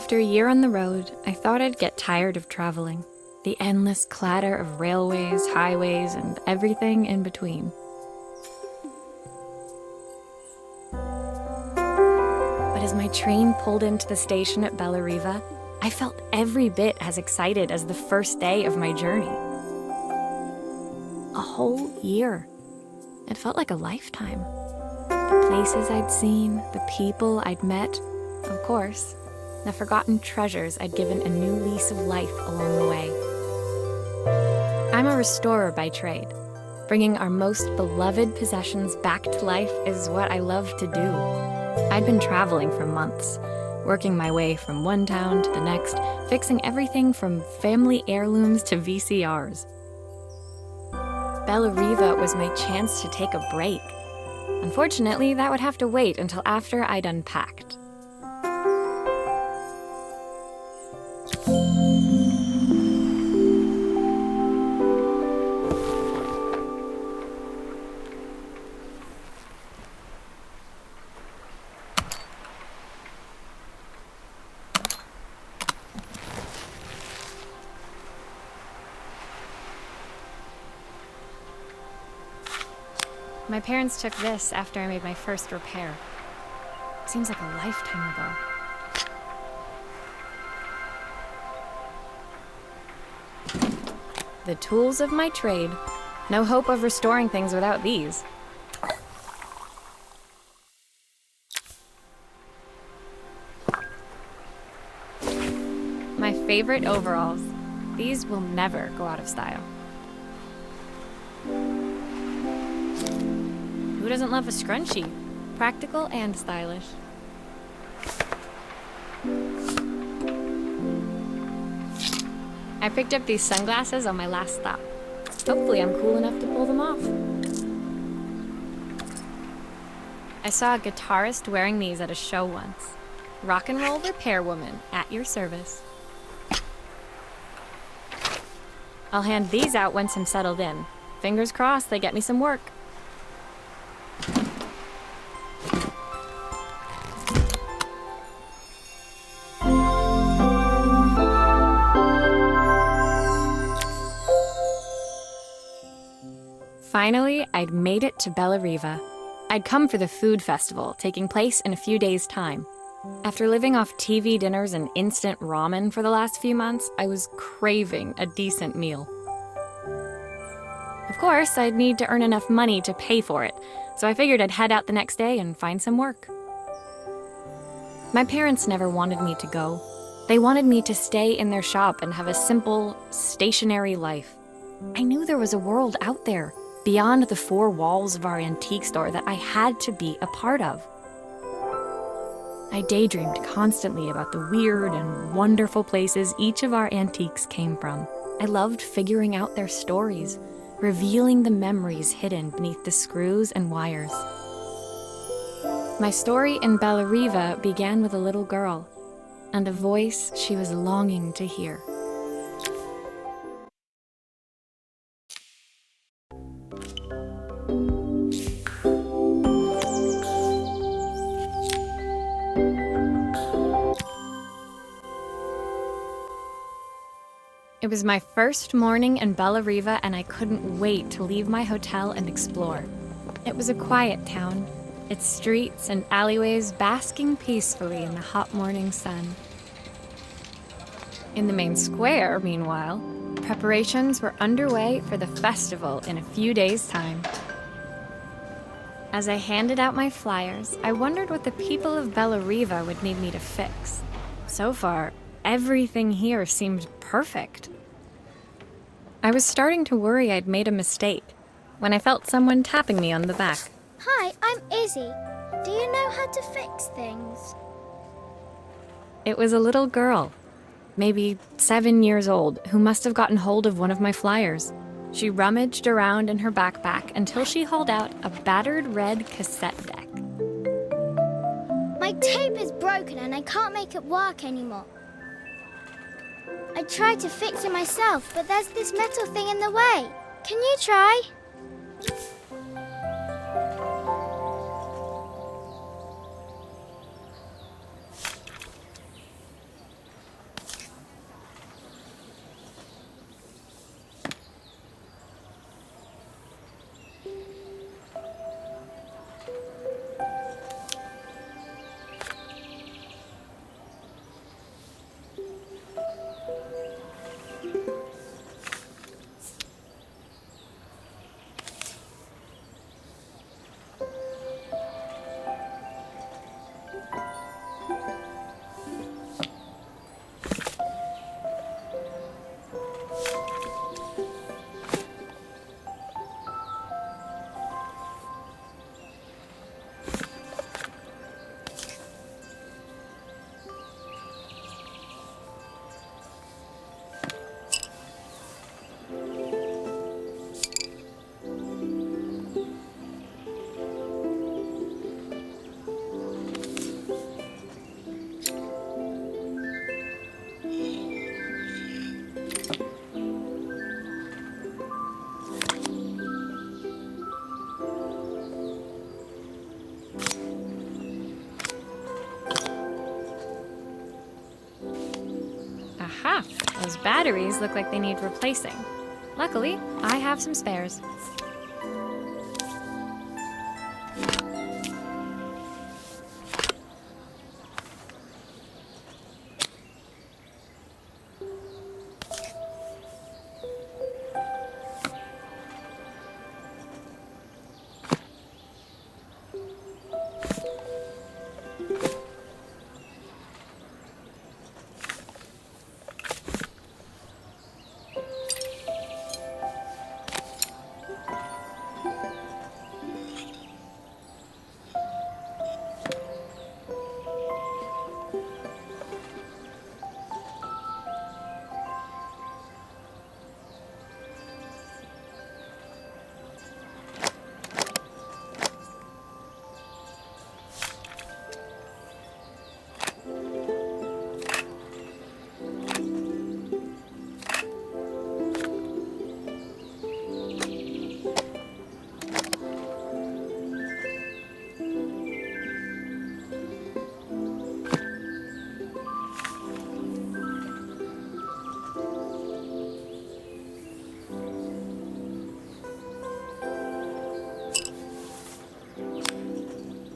After a year on the road, I thought I'd get tired of traveling. The endless clatter of railways, highways, and everything in between. But as my train pulled into the station at Bellariva, I felt every bit as excited as the first day of my journey. A whole year. It felt like a lifetime. The places I'd seen, the people I'd met, of course, the forgotten treasures I'd given a new lease of life along the way. I'm a restorer by trade. Bringing our most beloved possessions back to life is what I love to do. I'd been traveling for months, working my way from one town to the next, fixing everything from family heirlooms to VCRs. Bellariva was my chance to take a break. Unfortunately, that would have to wait until after I'd unpacked. My parents took this after I made my first repair. Seems like a lifetime ago. The tools of my trade. No hope of restoring things without these. My favorite overalls. These will never go out of style. Who doesn't love a scrunchie? Practical and stylish. I picked up these sunglasses on my last stop. Hopefully I'm cool enough to pull them off. I saw a guitarist wearing these at a show once. Rock and roll repair woman, at your service. I'll hand these out once I'm settled in. Fingers crossed they get me some work. Finally, I'd made it to Bellariva. I'd come for the food festival, taking place in a few days' time. After living off TV dinners and instant ramen for the last few months, I was craving a decent meal. Of course, I'd need to earn enough money to pay for it, so I figured I'd head out the next day and find some work. My parents never wanted me to go. They wanted me to stay in their shop and have a simple, stationary life. I knew there was a world out there, beyond the four walls of our antique store, that I had to be a part of. I daydreamed constantly about the weird and wonderful places each of our antiques came from. I loved figuring out their stories, revealing the memories hidden beneath the screws and wires. My story in Bellariva began with a little girl, and a voice she was longing to hear. It was my first morning in Bellariva, and I couldn't wait to leave my hotel and explore. It was a quiet town, its streets and alleyways basking peacefully in the hot morning sun. In the main square, meanwhile, preparations were underway for the festival in a few days' time. As I handed out my flyers, I wondered what the people of Bellariva would need me to fix. So far, everything here seemed perfect. I was starting to worry I'd made a mistake when I felt someone tapping me on the back. Hi, I'm Izzy. Do you know how to fix things? It was a little girl, maybe 7 years old, who must have gotten hold of one of my flyers. She rummaged around in her backpack until she hauled out a battered red cassette deck. My tape is broken and I can't make it work anymore. I tried to fix it myself, but there's this metal thing in the way. Can you try? those batteries look like they need replacing. Luckily, I have some spares.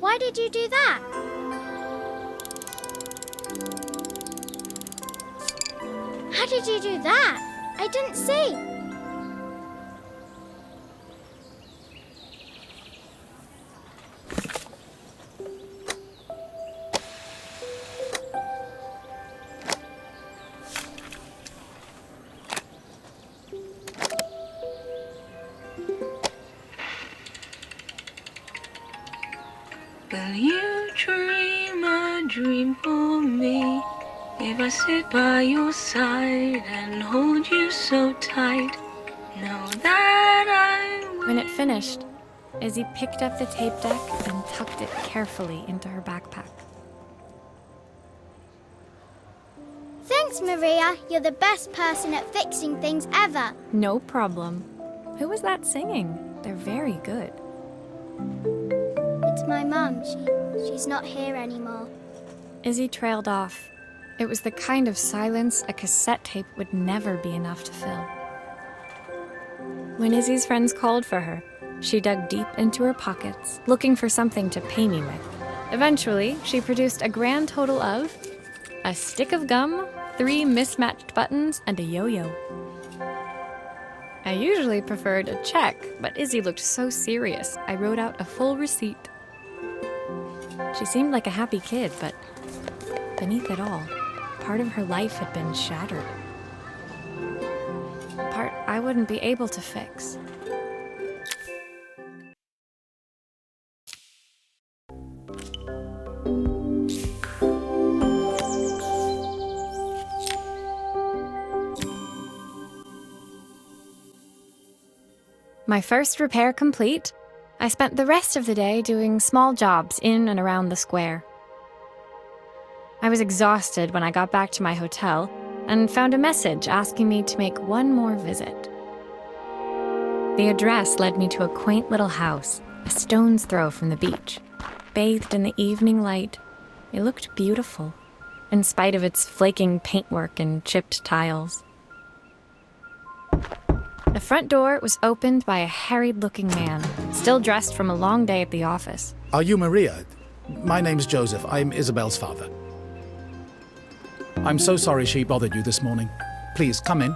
Why did you do that? How did you do that? I didn't see. Will you dream a dream for me? If I sit by your side and hold you so tight, know that I will. When it finished, Izzy picked up the tape deck and tucked it carefully into her backpack. Thanks, Maria. You're the best person at fixing things ever. No problem. Who was that singing? They're very good. It's my mum. She's not here anymore. Izzy trailed off. It was the kind of silence a cassette tape would never be enough to fill. When Izzy's friends called for her, she dug deep into her pockets, looking for something to pay me with. Eventually, she produced a grand total of a stick of gum, 3 mismatched buttons, and a yo-yo. I usually preferred a check, but Izzy looked so serious, I wrote out a full receipt. She seemed like a happy kid, but beneath it all, part of her life had been shattered. Part I wouldn't be able to fix. My first repair complete, I spent the rest of the day doing small jobs in and around the square. I was exhausted when I got back to my hotel and found a message asking me to make one more visit. The address led me to a quaint little house, a stone's throw from the beach. Bathed in the evening light, it looked beautiful, in spite of its flaking paintwork and chipped tiles. The front door was opened by a harried-looking man, still dressed from a long day at the office. Are you Maria? My name's Joseph. I'm Isabel's father. I'm so sorry she bothered you this morning. Please, come in.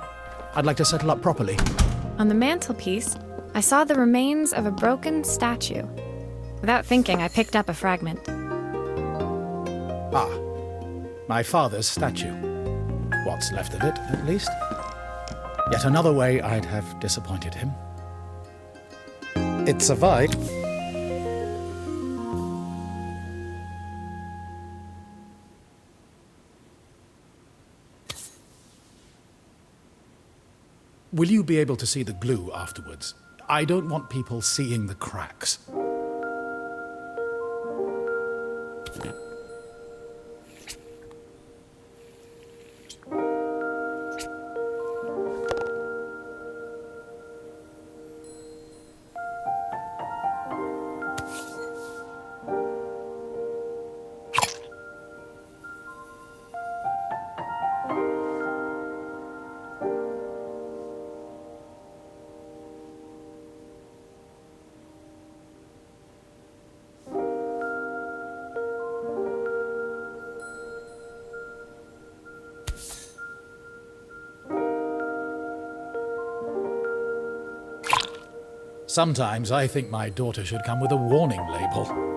I'd like to settle up properly. On the mantelpiece, I saw the remains of a broken statue. Without thinking, I picked up a fragment. Ah, my father's statue. What's left of it, at least. Yet another way I'd have disappointed him. It survived. Will you be able to see the glue afterwards? I don't want people seeing the cracks. Sometimes I think my daughter should come with a warning label.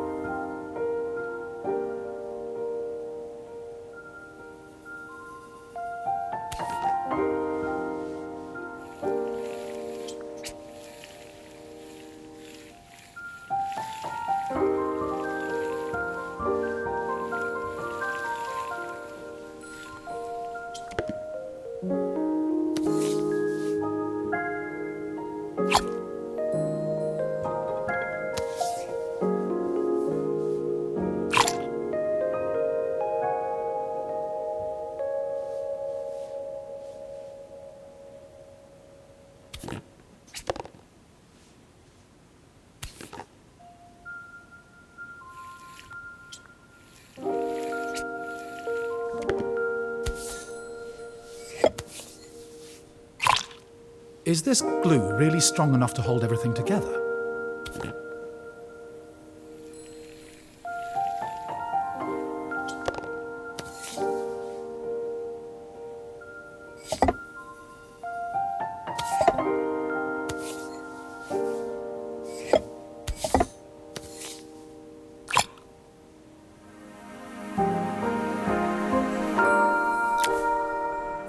Is this glue really strong enough to hold everything together?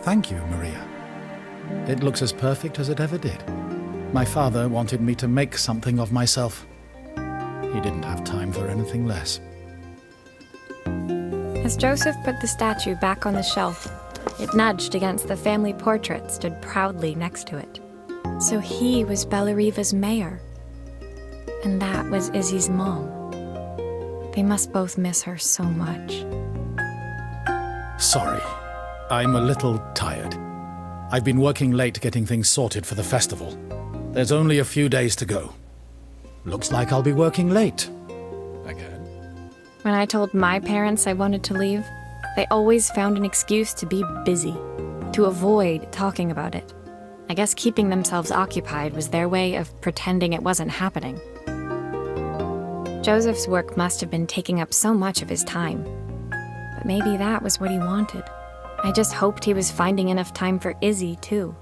Thank you, Maria. It looks as perfect as it ever did. My father wanted me to make something of myself. He didn't have time for anything less. As Joseph put the statue back on the shelf, it nudged against the family portrait stood proudly next to it. So he was Bellariva's mayor. And that was Izzy's mom. They must both miss her so much. Sorry, I'm a little tired. I've been working late getting things sorted for the festival. There's only a few days to go. Looks like I'll be working late. Again. When I told my parents I wanted to leave, they always found an excuse to be busy, to avoid talking about it. I guess keeping themselves occupied was their way of pretending it wasn't happening. Joseph's work must have been taking up so much of his time. But maybe that was what he wanted. I just hoped he was finding enough time for Izzy, too.